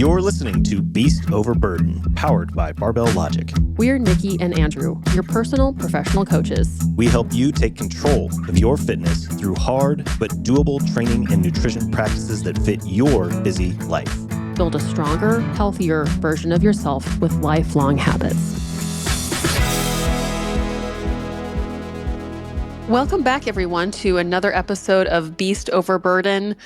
You're listening to Beast Over Burden, powered by Barbell Logic. We're Nikki and Andrew, your personal professional coaches. We help you take control of your fitness through hard but doable training and nutrition practices that fit your busy life. Build a stronger, healthier version of yourself with lifelong habits. Welcome back, everyone, to another episode of Beast Over Burden.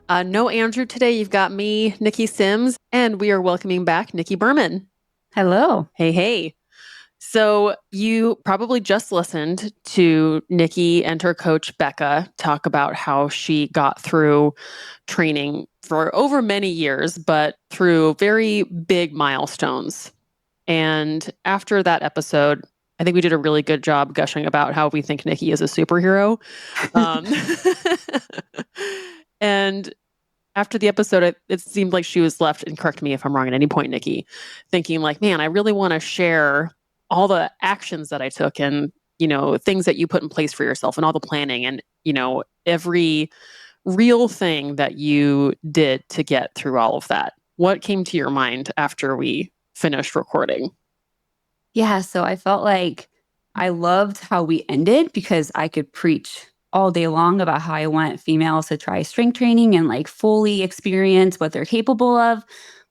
No Andrew today. You've got me, Niki Sims, and we are welcoming back Nikki Burman. Hello. Hey. So you probably just listened to Nikki and her coach, Becca, talk about how she got through training for over many years, but through very big milestones. And after that episode, I think we did a really good job gushing about how we think Nikki is a superhero. And after the episode, it seemed like she was left, and correct me if I'm wrong at any point, Nikki, thinking like, man, I really want to share all the actions that I took and, things that you put in place for yourself and all the planning and, every real thing that you did to get through all of that. What came to your mind after we finished recording? Yeah, so I felt like I loved how we ended because I could preach all day long about how I want females to try strength training and like fully experience what they're capable of.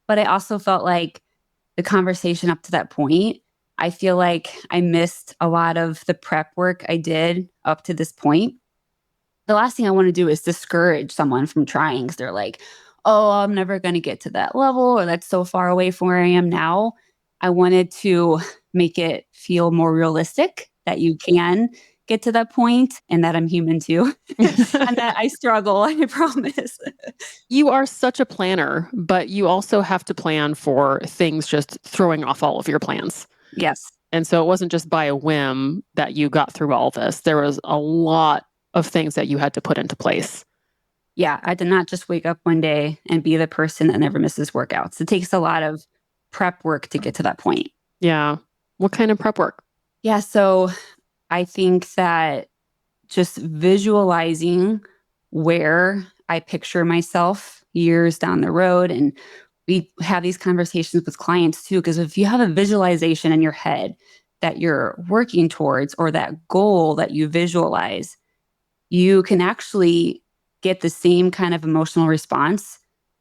But I also felt like the conversation up to that point, I feel like I missed a lot of the prep work I did up to this point. The last thing I want to do is discourage someone from trying because they're like, oh, I'm never going to get to that level, or that's so far away from where I am now. I wanted to make it feel more realistic that you can get to that point and that I'm human too and that I struggle, I promise. You are such a planner, but you also have to plan for things just throwing off all of your plans. Yes. And so it wasn't just by a whim that you got through all this. There was a lot of things that you had to put into place. Yeah, I did not just wake up one day and be the person that never misses workouts. It takes a lot of prep work to get to that point. Yeah. What kind of prep work? Yeah, so I think that just visualizing where I picture myself years down the road, and we have these conversations with clients too, because if you have a visualization in your head that you're working towards or that goal that you visualize, you can actually get the same kind of emotional response.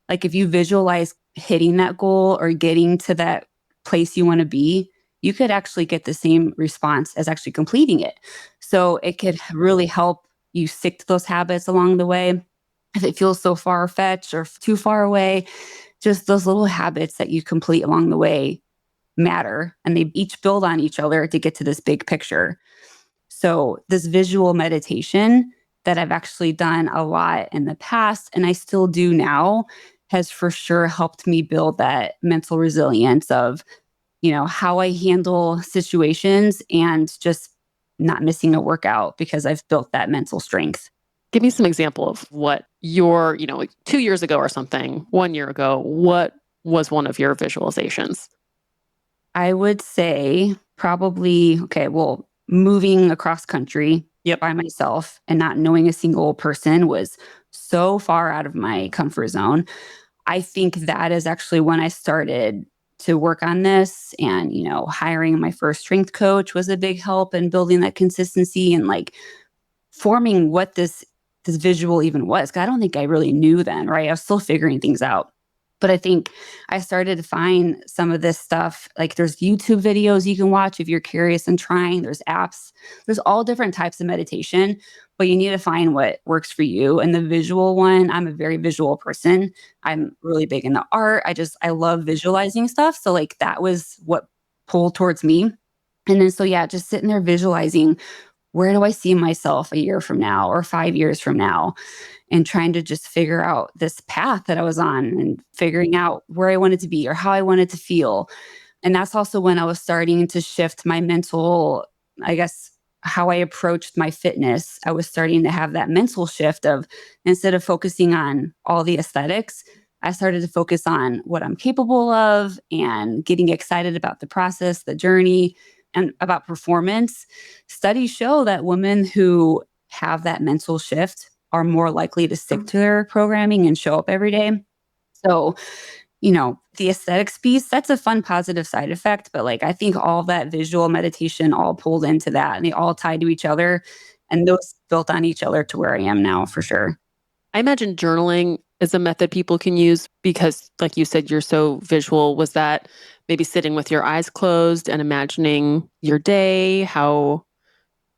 Like if you visualize hitting that goal or getting to that place you want to be, you could actually get the same response as actually completing it. So it could really help you stick to those habits along the way. If it feels so far-fetched or too far away, just those little habits that you complete along the way matter, and they each build on each other to get to this big picture. So this visual meditation that I've actually done a lot in the past, and I still do now, has for sure helped me build that mental resilience of, how I handle situations and just not missing a workout because I've built that mental strength. Give me some example of what your, like 2 years ago or something, 1 year ago, what was one of your visualizations? I would say probably, moving across country by myself and not knowing a single person was so far out of my comfort zone. I think that is actually when I started to work on this, and, hiring my first strength coach was a big help in building that consistency and like forming what this visual even was. 'Cause I don't think I really knew then, right? I was still figuring things out. But I think I started to find some of this stuff. Like there's YouTube videos you can watch if you're curious and trying. There's apps. There's all different types of meditation, but you need to find what works for you. And the visual one, I'm a very visual person. I'm really big into art. I love visualizing stuff. So like that was what pulled towards me. And then just sitting there visualizing, where do I see myself a year from now or 5 years from now? And trying to just figure out this path that I was on and figuring out where I wanted to be or how I wanted to feel. And that's also when I was starting to shift my mental, how I approached my fitness. I was starting to have that mental shift of, instead of focusing on all the aesthetics, I started to focus on what I'm capable of and getting excited about the process, the journey, and about performance. Studies show that women who have that mental shift are more likely to stick to their programming and show up every day. So, the aesthetics piece, that's a fun, positive side effect. But like, I think all that visual meditation all pulled into that and they all tie to each other and those built on each other to where I am now for sure. I imagine journaling is a method people can use because, like you said, you're so visual. Was that maybe sitting with your eyes closed and imagining your day, how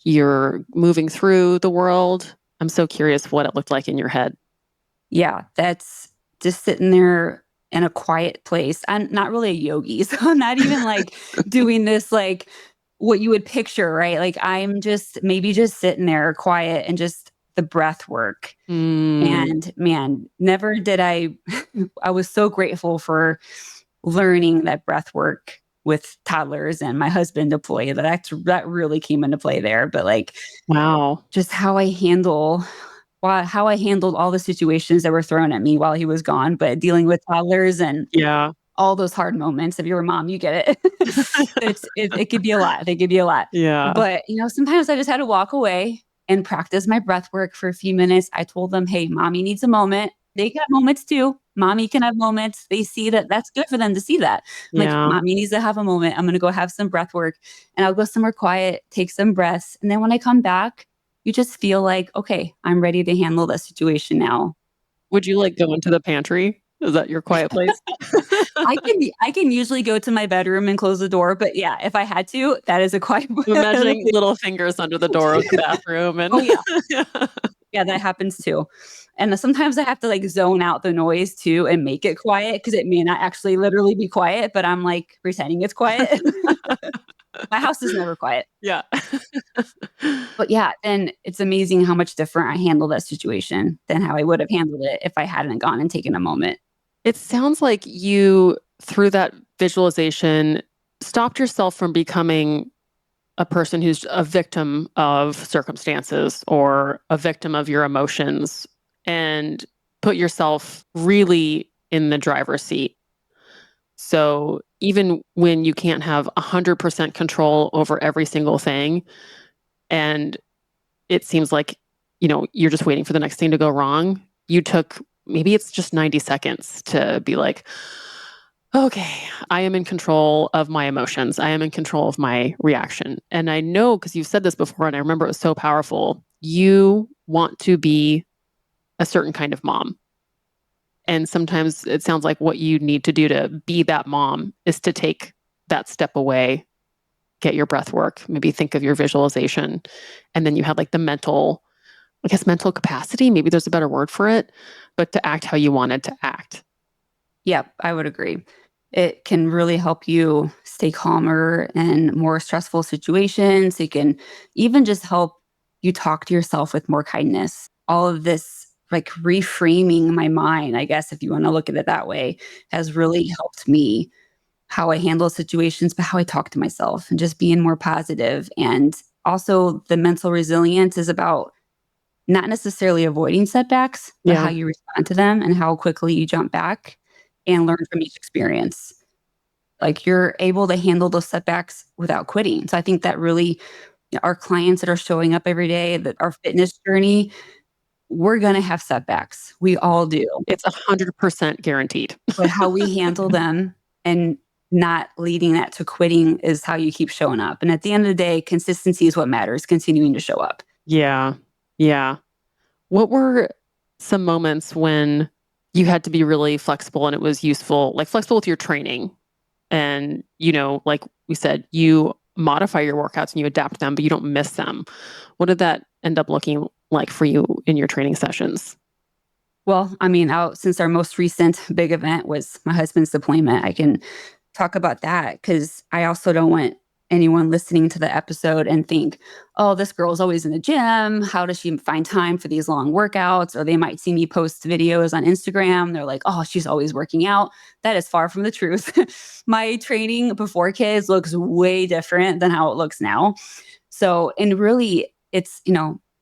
you're moving through the world? I'm so curious what it looked like in your head. Yeah, that's just sitting there in a quiet place. I'm not really a yogi, so I'm not even like doing this like what you would picture, right? Like I'm just maybe just sitting there quiet and just the breath work. Mm, And man, never did I I was so grateful for learning that breath work with toddlers and my husband deploy that really came into play there. But like wow. just how I handled all the situations that were thrown at me while he was gone, but dealing with toddlers and Yeah. all those hard moments. If you're a mom, you get it. It could be a lot. They could be a lot. Yeah. But sometimes I just had to walk away and practice my breath work for a few minutes. I told them, "Hey, mommy needs a moment. They can have moments too. Mommy can have moments." They see that that's good for them to see that. I'm like, Yeah. mommy needs to have a moment. I'm going to go have some breath work and I'll go somewhere quiet, take some breaths. And then when I come back, you just feel like, okay, I'm ready to handle the situation now. Would you like go into the pantry? Is that your quiet place? I can usually go to my bedroom and close the door, but yeah, if I had to, that is a quiet I'm imagining little fingers under the door of the bathroom and Oh, yeah. yeah. Yeah, that happens too. And sometimes I have to like zone out the noise too and make it quiet because it may not actually literally be quiet, but I'm like pretending it's quiet. My house is never quiet. Yeah. But yeah, then it's amazing how much different I handle that situation than how I would have handled it if I hadn't gone and taken a moment. It sounds like you, through that visualization, stopped yourself from becoming a person who's a victim of circumstances or a victim of your emotions and put yourself really in the driver's seat. So even when you can't have 100% control over every single thing, and it seems like, you're just waiting for the next thing to go wrong, you took maybe it's just 90 seconds to be like, okay, I am in control of my emotions. I am in control of my reaction. And I know because you've said this before, and I remember it was so powerful. You want to be a certain kind of mom. And sometimes it sounds like what you need to do to be that mom is to take that step away, get your breath work, maybe think of your visualization. And then you have like the mental capacity. Maybe there's a better word for it, but to act how you wanted to act. Yep, I would agree. It can really help you stay calmer in more stressful situations. It can even just help you talk to yourself with more kindness. All of this, like reframing my mind, I guess, if you want to look at it that way, has really helped me how I handle situations, but how I talk to myself and just being more positive. And also, the mental resilience is about not necessarily avoiding setbacks, but how Yeah. you respond to them and how quickly you jump back and learn from each experience. Like you're able to handle those setbacks without quitting. So I think that really our clients that are showing up every day, that our fitness journey, we're going to have setbacks. We all do. It's 100% guaranteed. But how we handle them and not leading that to quitting is how you keep showing up. And at the end of the day, consistency is what matters, continuing to show up. Yeah. Yeah. What were some moments when you had to be really flexible and it was useful, like flexible with your training? And, like we said, you modify your workouts and you adapt them, but you don't miss them. What did that end up looking like for you in your training sessions? Well, I mean, since our most recent big event was my husband's deployment, I can talk about that because I also don't want anyone listening to the episode and think, oh, this girl's always in the gym. How does she find time for these long workouts? Or they might see me post videos on Instagram. They're like, oh, she's always working out. That is far from the truth. My training before kids looks way different than how it looks now. So, and really, it's,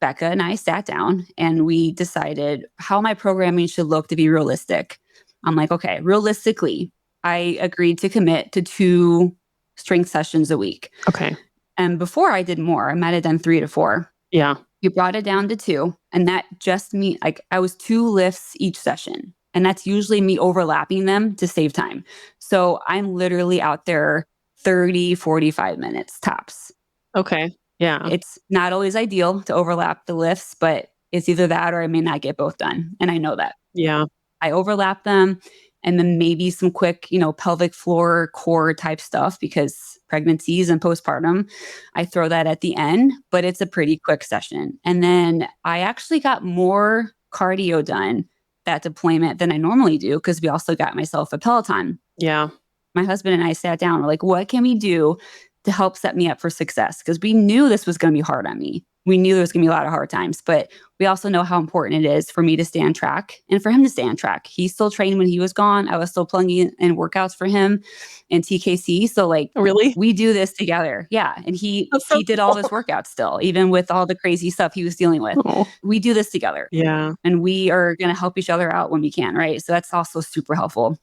Becca and I sat down and we decided how my programming should look to be realistic. I'm like, okay, realistically, I agreed to commit to 2 strength sessions a week. Okay. And before I did more, I might have done 3 to 4. Yeah. You brought it down to 2. And that just means like I was 2 lifts each session. And that's usually me overlapping them to save time. So I'm literally out there 30, 45 minutes tops. Okay. Yeah. It's not always ideal to overlap the lifts, but it's either that or I may not get both done. And I know that. Yeah. I overlap them and then maybe some quick, pelvic floor core type stuff because pregnancies and postpartum, I throw that at the end, but it's a pretty quick session. And then I actually got more cardio done that deployment than I normally do because we also got myself a Peloton. Yeah. My husband and I sat down. We're like, what can we do to help set me up for success? Because we knew this was going to be hard on me. We knew there was going to be a lot of hard times, but we also know how important it is for me to stay on track and for him to stay on track. He still trained when he was gone. I was still plugging in workouts for him and TKC. So really, we do this together. Yeah. And he did all his workouts still, even with all the crazy stuff he was dealing with. Oh. We do this together. Yeah. And we are going to help each other out when we can. Right. So that's also super helpful.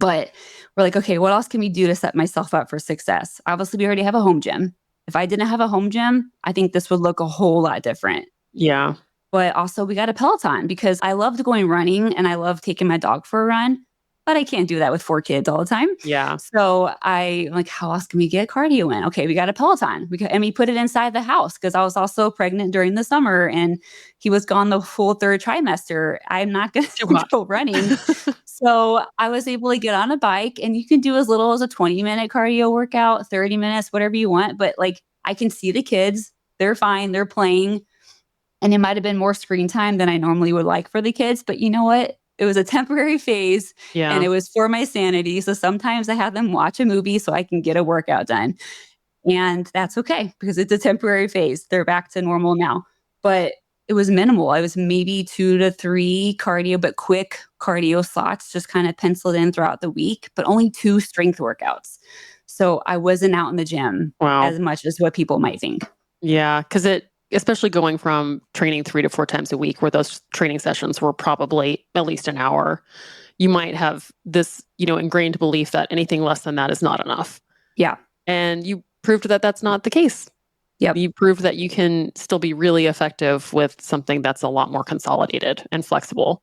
But we're like, okay, what else can we do to set myself up for success? Obviously, we already have a home gym. If I didn't have a home gym, I think this would look a whole lot different. Yeah. But also we got a Peloton because I loved going running and I love taking my dog for a run, but I can't do that with 4 kids all the time. Yeah. So I'm like, how else can we get cardio in? Okay, we got a Peloton. And we put it inside the house because I was also pregnant during the summer and he was gone the full 3rd trimester. I'm not going to go running. So I was able to get on a bike and you can do as little as a 20-minute cardio workout, 30 minutes, whatever you want. But I can see the kids. They're fine. They're playing. And it might have been more screen time than I normally would like for the kids. But you know what? It was a temporary phase and it was for my sanity. So sometimes I have them watch a movie so I can get a workout done. And that's okay because it's a temporary phase. They're back to normal now. But it was minimal. I was maybe 2 to 3 cardio, but quick cardio slots just kind of penciled in throughout the week, but only 2 strength workouts. So I wasn't out in the gym as much as what people might think. Yeah. Because especially going from training 3 to 4 times a week where those training sessions were probably at least an hour, you might have this, ingrained belief that anything less than that is not enough. Yeah. And you proved that that's not the case. Yep. You proved that you can still be really effective with something that's a lot more consolidated and flexible.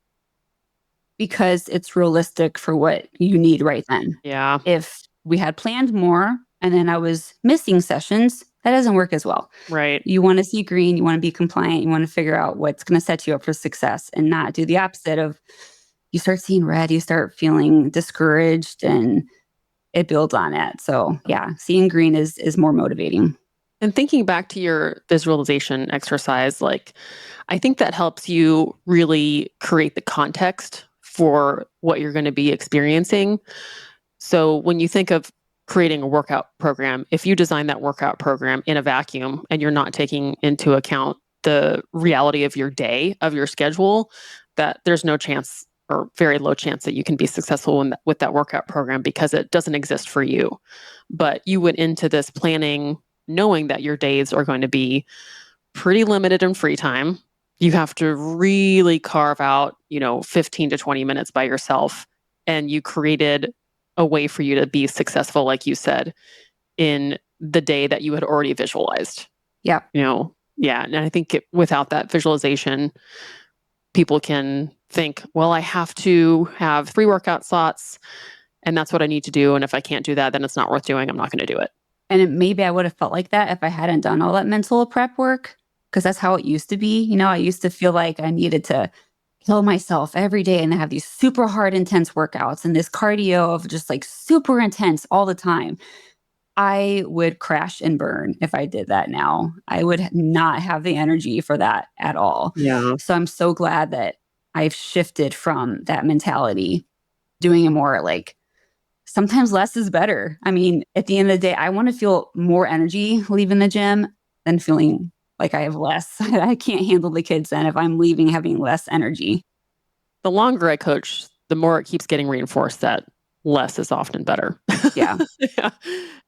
Because it's realistic for what you need right then. Yeah. If we had planned more and then I was missing sessions, that doesn't work as well. Right. You want to see green, you want to be compliant, you want to figure out what's going to set you up for success and not do the opposite of you start seeing red, you start feeling discouraged and it builds on it. So yeah, seeing green is more motivating. And thinking back to your visualization exercise, I think that helps you really create the context for what you're going to be experiencing. So when you think of creating a workout program, if you design that workout program in a vacuum and you're not taking into account the reality of your day, of your schedule, that there's no chance or very low chance that you can be successful with that workout program because it doesn't exist for you. But you went into this planning knowing that your days are going to be pretty limited in free time. You have to really carve out, 15 to 20 minutes by yourself. And you created a way for you to be successful, like you said, in the day that you had already visualized. Yeah. Yeah. And I think without that visualization, people can think, well, I have to have 3 workout slots and that's what I need to do. And if I can't do that, then it's not worth doing. I'm not going to do it. And maybe I would have felt like that if I hadn't done all that mental prep work, because that's how it used to be. I used to feel like I needed to kill myself every day and have these super hard, intense workouts and this cardio of just super intense all the time. I would crash and burn if I did that now. I would not have the energy for that at all. Yeah. So I'm so glad that I've shifted from that mentality, doing it more sometimes less is better. I mean, at the end of the day, I want to feel more energy leaving the gym than feeling like I have less. I can't handle the kids then if I'm leaving having less energy. The longer I coach, the more it keeps getting reinforced that less is often better. Yeah. Yeah.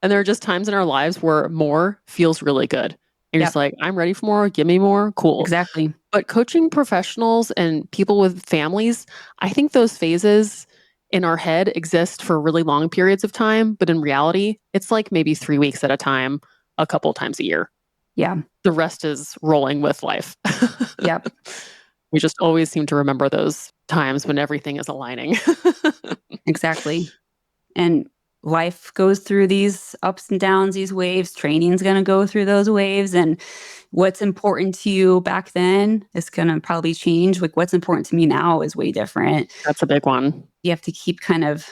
And there are just times in our lives where more feels really good. You're just like, I'm ready for more. Give me more. Cool. Exactly. But coaching professionals and people with families, I think those phases in our head exist for really long periods of time. But in reality, it's maybe 3 weeks at a time, a couple times a year. Yeah. The rest is rolling with life. Yep. We just always seem to remember those times when everything is aligning. Exactly. And life goes through these ups and downs, these waves. Training's going to go through those waves. And what's important to you back then is going to probably change. Like what's important to me now is way different. That's a big one. You have to keep kind of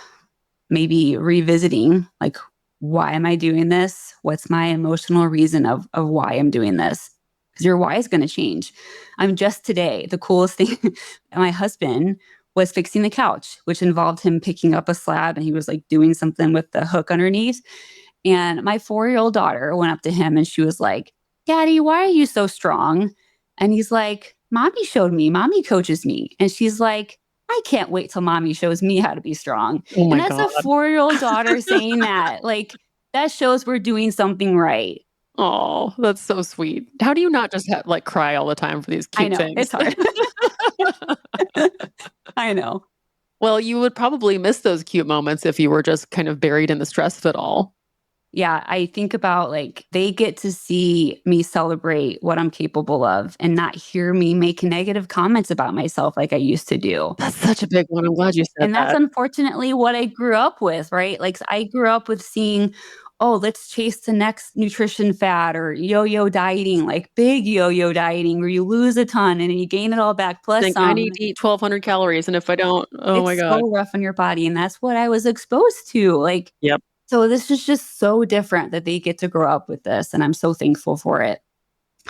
maybe revisiting, like, why am I doing this? What's my emotional reason of why I'm doing this? Because your why is going to change. I'm just today, the coolest thing, my husband was fixing the couch, which involved him picking up a slab and he was like doing something with the hook underneath. And my 4-year-old daughter went up to him and she was like, Daddy, why are you so strong? And he's like, Mommy showed me, Mommy coaches me. And she's like, I can't wait till Mommy shows me how to be strong. Oh my And that's God. a 4-year-old daughter saying that. Like, that shows we're doing something right. Oh, that's so sweet. How do you not just like cry all the time for these I cute know, things? it's hard. I know. Well, you would probably miss those cute moments if you were just kind of buried in the stress of it all. Yeah, I think about like they get to see me celebrate what I'm capable of and not hear me make negative comments about myself like I used to do. That's such a big one. I'm glad you said And that's that. unfortunately what I grew up with, right? Like I grew up with seeing, oh, let's chase the next nutrition fad or yo-yo dieting, like big yo-yo dieting where you lose a ton and then you gain it all back plus Think I need to eat 1,200 calories, and if I don't, oh my It's God. so rough on your body. And that's what I was exposed to. Like, Yep. so this is just so different that they get to grow up with this. And I'm so thankful for it.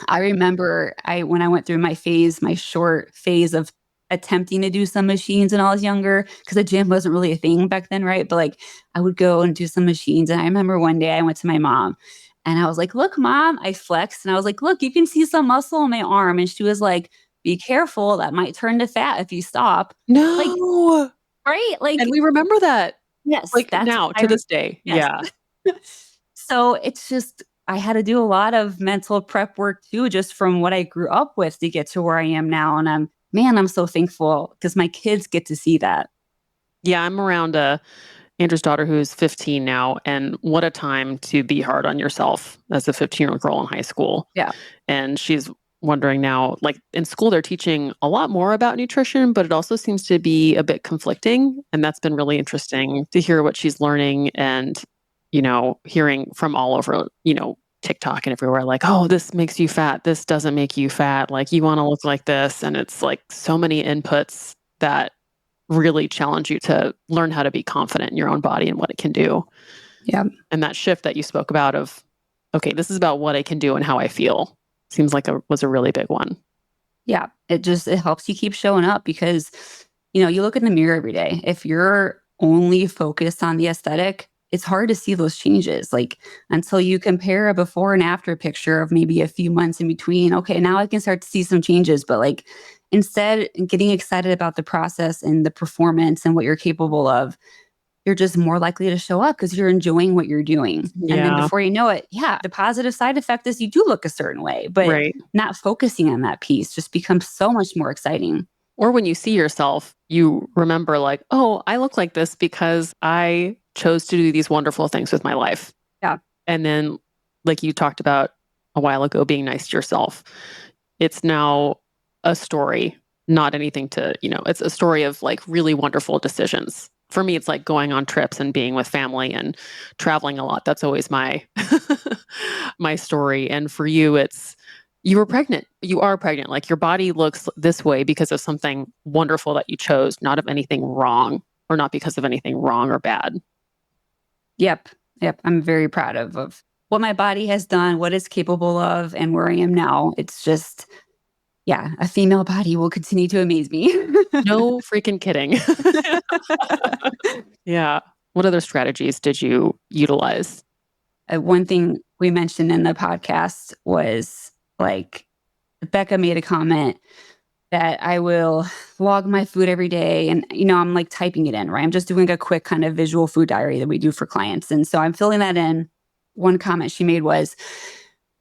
I remember when I went through my short phase of attempting to do some machines when I was younger, because the gym wasn't really a thing back then, right? But like I would go and do some machines. And I remember one day I went to my mom and I was like, look, Mom, I flexed. And I was like, look, you can see some muscle on my arm. And she was like, be careful. That might turn to fat if you stop. Like, No. right? Like, And we remember that. yes, Like that's now, to this day. yes. Yeah. So it's just, I had to do a lot of mental prep work too, just from what I grew up with to get to where I am now. And I'm so thankful because my kids get to see that. Yeah, I'm around Andrew's daughter who's 15 now, and what a time to be hard on yourself as a 15-year-old girl in high school. Yeah. And she's wondering now, like in school, they're teaching a lot more about nutrition, but it also seems to be a bit conflicting. And that's been really interesting to hear what she's learning and, hearing from all over, TikTok and everywhere, like, oh, this makes you fat. This doesn't make you fat. Like, you want to look like this. And it's like so many inputs that really challenge you to learn how to be confident in your own body and what it can do. Yeah. And that shift that you spoke about of, okay, this is about what I can do and how I feel, seems like was a really big one. Yeah. It helps you keep showing up because, you look in the mirror every day. If you're only focused on the aesthetic, it's hard to see those changes. Like until you compare a before and after picture of maybe a few months in between, okay, now I can start to see some changes. But like instead getting excited about the process and the performance and what you're capable of, you're just more likely to show up because you're enjoying what you're doing. Yeah. And then before you know it, the positive side effect is you do look a certain way, but Right. not focusing on that piece just becomes so much more exciting. Or when you see yourself, you remember like, oh, I look like this because I chose to do these wonderful things with my life. Yeah. And then like you talked about a while ago, being nice to yourself, it's now a story, not anything to, it's a story of like really wonderful decisions. For me, it's like going on trips and being with family and traveling a lot. That's always my my story. And for you, it's you were pregnant. You are pregnant. Like your body looks this way because of something wonderful that you chose, not of anything wrong or not because of anything wrong or bad. Yep. I'm very proud of what my body has done, what it's capable of, and where I am now. It's just, a female body will continue to amaze me. No freaking kidding. Yeah. What other strategies did you utilize? One thing we mentioned in the podcast was like Becca made a comment that I will log my food every day. And, I'm like typing it in, right? I'm just doing a quick kind of visual food diary that we do for clients. And so I'm filling that in. One comment she made was,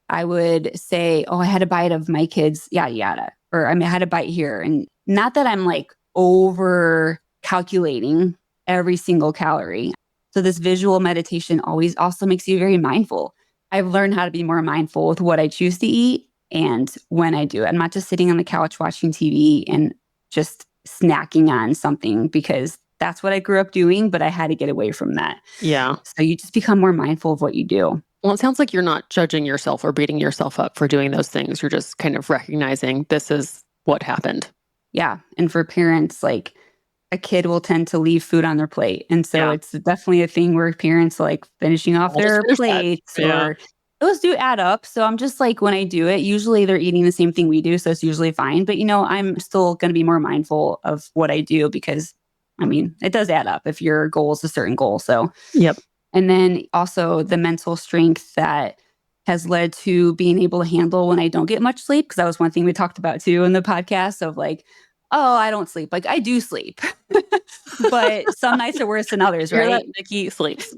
I would say, oh, I had a bite of my kids, yada, yada. Or I had a bite here. And not that I'm like over calculating every single calorie. So this visual meditation always also makes you very mindful. I've learned how to be more mindful with what I choose to eat And when I do it, I'm not just sitting on the couch watching TV and just snacking on something, because that's what I grew up doing, but I had to get away from that. Yeah. So you just become more mindful of what you do. Well, it sounds like you're not judging yourself or beating yourself up for doing those things. You're just kind of recognizing this is what happened. Yeah. And for parents, like a kid will tend to leave food on their plate. And so it's definitely a thing where parents like finishing off their plates or those do add up. So I'm just like, when I do it, usually they're eating the same thing we do. So it's usually fine. But, I'm still going to be more mindful of what I do because, it does add up if your goal is a certain goal. So, yep. And then also the mental strength that has led to being able to handle when I don't get much sleep. Because that was one thing we talked about too in the podcast of like, oh, I don't sleep. Like I do sleep, but some nights are worse than others, right? That Nikki sleeps.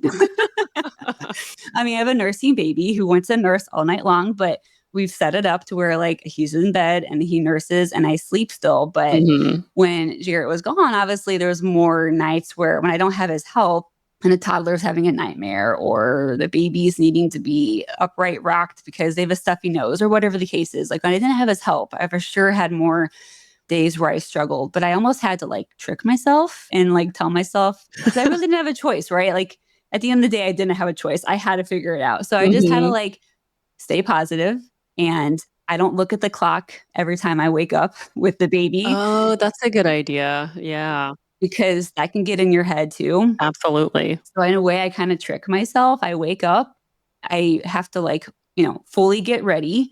I have a nursing baby who wants to nurse all night long, but we've set it up to where like he's in bed and he nurses and I sleep still. But when Jarrett was gone, obviously there was more nights where when I don't have his help and a toddler's having a nightmare or the baby's needing to be upright rocked because they have a stuffy nose or whatever the case is. Like when I didn't have his help, I for sure had more days where I struggled, but I almost had to like trick myself and like tell myself, because I really didn't have a choice, right? Like at the end of the day, I didn't have a choice. I had to figure it out. So I just had to like stay positive, and I don't look at the clock every time I wake up with the baby. Oh, that's a good idea. Yeah. Because that can get in your head too. Absolutely. So in a way, I kind of trick myself. I wake up, I have to like, fully get ready,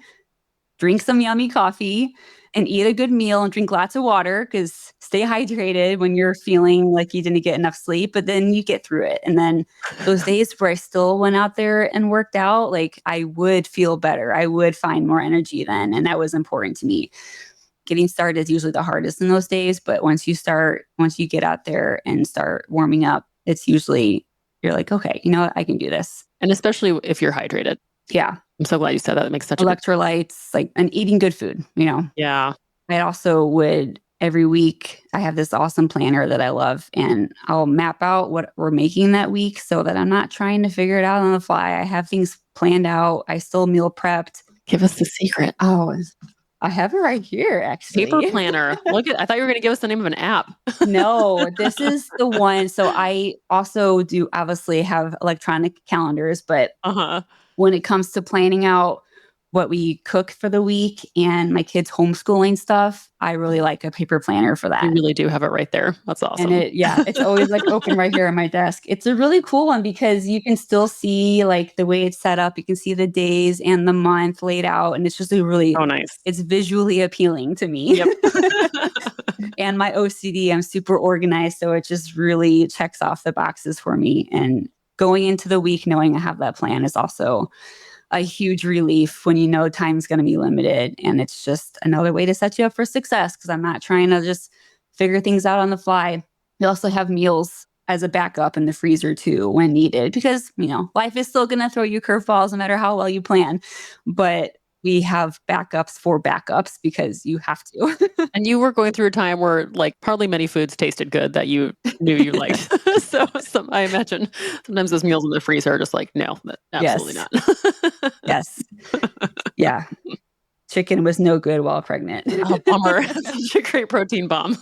drink some yummy coffee, and eat a good meal and drink lots of water, because stay hydrated when you're feeling like you didn't get enough sleep, but then you get through it. And then those days where I still went out there and worked out, like I would feel better. I would find more energy then. And that was important to me. Getting started is usually the hardest in those days. But once you get out there and start warming up, it's usually, you're like, okay, you know what? I can do this. And especially if you're hydrated. Yeah. I'm so glad you said that. It makes such electrolytes, and eating good food, Yeah. I also would every week, I have this awesome planner that I love, and I'll map out what we're making that week so that I'm not trying to figure it out on the fly. I have things planned out. I still meal prepped. Give us the secret. Oh, I have it right here, actually. Paper planner. I thought you were going to give us the name of an app. No, this is the one. So I also do obviously have electronic calendars, but when it comes to planning out what we cook for the week and my kids' homeschooling stuff, I really like a paper planner for that. You really do have it right there. That's awesome. And it's always like open right here on my desk. It's a really cool one because you can still see like the way it's set up. You can see the days and the month laid out. And it's just nice. It's visually appealing to me. Yep. And my OCD, I'm super organized. So it just really checks off the boxes for me. And going into the week knowing I have that plan is also a huge relief when time's going to be limited. And it's just another way to set you up for success, because I'm not trying to just figure things out on the fly. We also have meals as a backup in the freezer too when needed, because, life is still going to throw you curveballs no matter how well you plan. But we have backups for backups because you have to. And you were going through a time where like hardly many foods tasted good that you knew you liked. So I imagine sometimes those meals in the freezer are just like, no, absolutely not. Yes. Yeah. Chicken was no good while pregnant. Oh, bummer. Such a great protein bomb.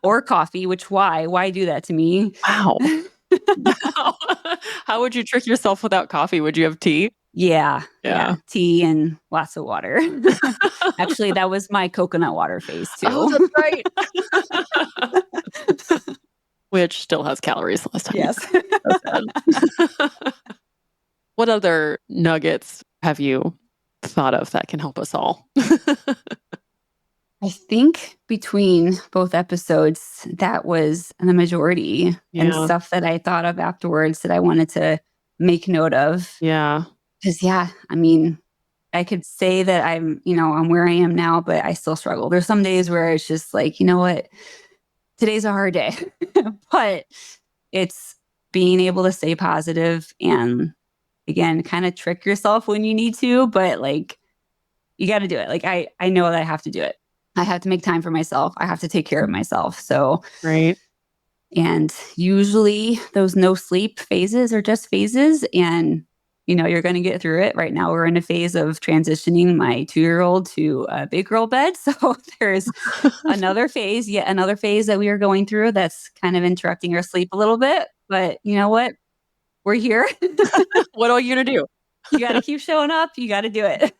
Or coffee, why do that to me? Wow. How would you trick yourself without coffee? Would you have tea? Yeah. Tea and lots of water. Actually, that was my coconut water phase too. Oh, that's right. Which still has calories last time. Yes. What other nuggets have you thought of that can help us all? I think between both episodes, that was the majority and stuff that I thought of afterwards that I wanted to make note of. Yeah. Because, I could say that I'm where I am now, but I still struggle. There's some days where it's just like, you know what, today's a hard day. But it's being able to stay positive and, again, kind of trick yourself when you need to. But, like, you got to do it. Like, I know that I have to do it. I have to make time for myself. I have to take care of myself. So, right. And usually those no sleep phases are just phases. And You're going to get through it. Right now, we're in a phase of transitioning my 2-year-old to a big girl bed. So there's yet another phase that we are going through that's kind of interrupting our sleep a little bit. But you know what? We're here. What are you going to do? You got to keep showing up. You got to do it.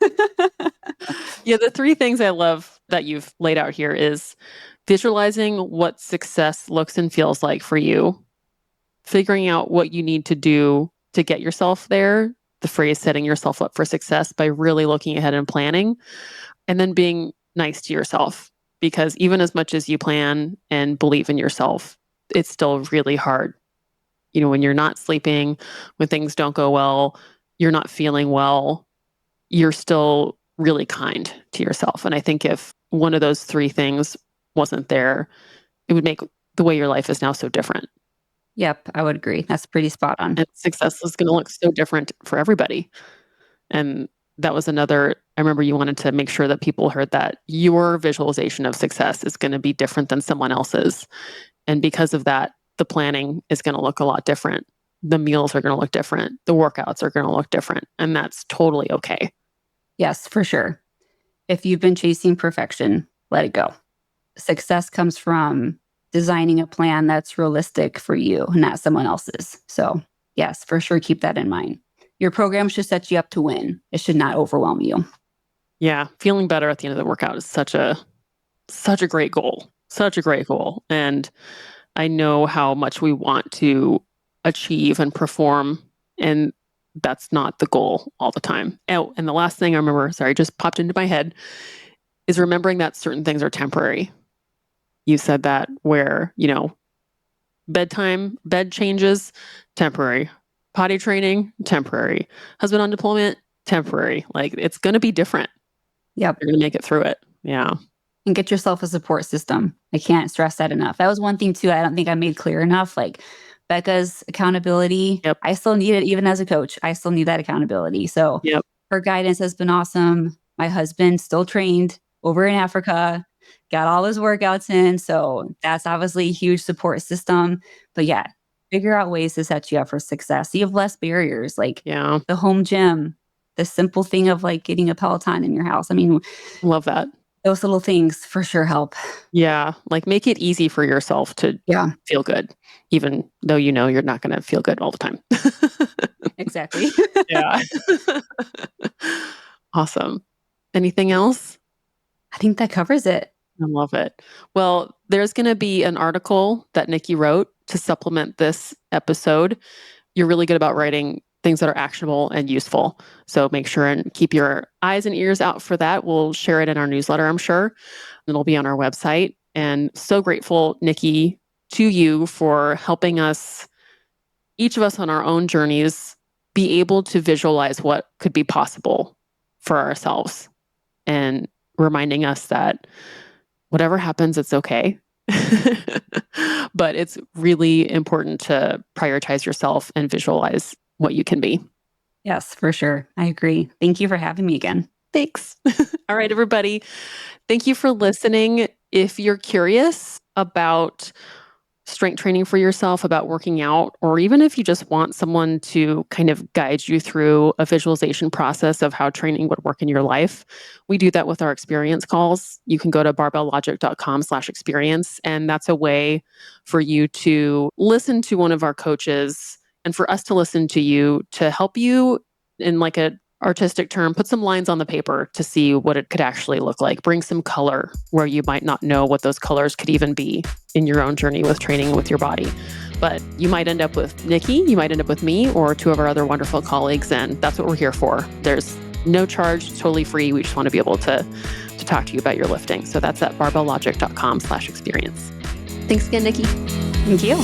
Yeah, the 3 things I love that you've laid out here is visualizing what success looks and feels like for you, figuring out what you need to do to get yourself there, the phrase setting yourself up for success by really looking ahead and planning, and then being nice to yourself. Because even as much as you plan and believe in yourself, it's still really hard. When you're not sleeping, when things don't go well, you're not feeling well, you're still really kind to yourself. And I think if one of those 3 things wasn't there, it would make the way your life is now so different. Yep, I would agree. That's pretty spot on. And success is going to look so different for everybody. And that was another, I remember you wanted to make sure that people heard that your visualization of success is going to be different than someone else's. And because of that, the planning is going to look a lot different. The meals are going to look different. The workouts are going to look different. And that's totally okay. Yes, for sure. If you've been chasing perfection, let it go. Success comes from designing a plan that's realistic for you, not someone else's. So yes, for sure, keep that in mind. Your program should set you up to win. It should not overwhelm you. Yeah, feeling better at the end of the workout is such a great goal. Such a great goal. And I know how much we want to achieve and perform, and that's not the goal all the time. Oh, and the last thing I remember, just popped into my head, is remembering that certain things are temporary. You said that where, bedtime, bed changes, temporary. Potty training, temporary. Husband on deployment, temporary. Like, it's going to be different. Yep. You're going to make it through it. Yeah. And get yourself a support system. I can't stress that enough. That was one thing too, I don't think I made clear enough. Like Becca's accountability. Yep. I still need it even as a coach. I still need that accountability. So her guidance has been awesome. My husband still trained over in Africa, got all his workouts in. So that's obviously a huge support system. But yeah, figure out ways to set you up for success. You have less barriers, like the home gym, the simple thing of like getting a Peloton in your house. I mean, love that. Those little things for sure help. Yeah. Like make it easy for yourself to feel good, even though you're not going to feel good all the time. Exactly. Yeah. Awesome. Anything else? I think that covers it. I love it. Well, there's going to be an article that Nikki wrote to supplement this episode. You're really good about writing things that are actionable and useful. So make sure and keep your eyes and ears out for that. We'll share it in our newsletter, I'm sure. It'll be on our website. And so grateful, Nikki, to you for helping us, each of us on our own journeys, be able to visualize what could be possible for ourselves and reminding us that whatever happens, it's okay. But it's really important to prioritize yourself and visualize what you can be. Yes, for sure. I agree. Thank you for having me again. Thanks. All right, everybody. Thank you for listening. If you're curious about strength training for yourself, about working out, or even if you just want someone to kind of guide you through a visualization process of how training would work in your life, we do that with our experience calls. You can go to barbelllogic.com/experience, and that's a way for you to listen to one of our coaches and for us to listen to you to help you, in like a artistic term, put some lines on the paper to see what it could actually look like. Bring some color where you might not know what those colors could even be in your own journey with training with your body. But you might end up with Nikki, you might end up with me, or 2 of our other wonderful colleagues, and that's what we're here for. There's no charge, totally free. We just want to be able to talk to you about your lifting. So that's at barbelllogic.com/experience. Thanks again, Nikki. Thank you.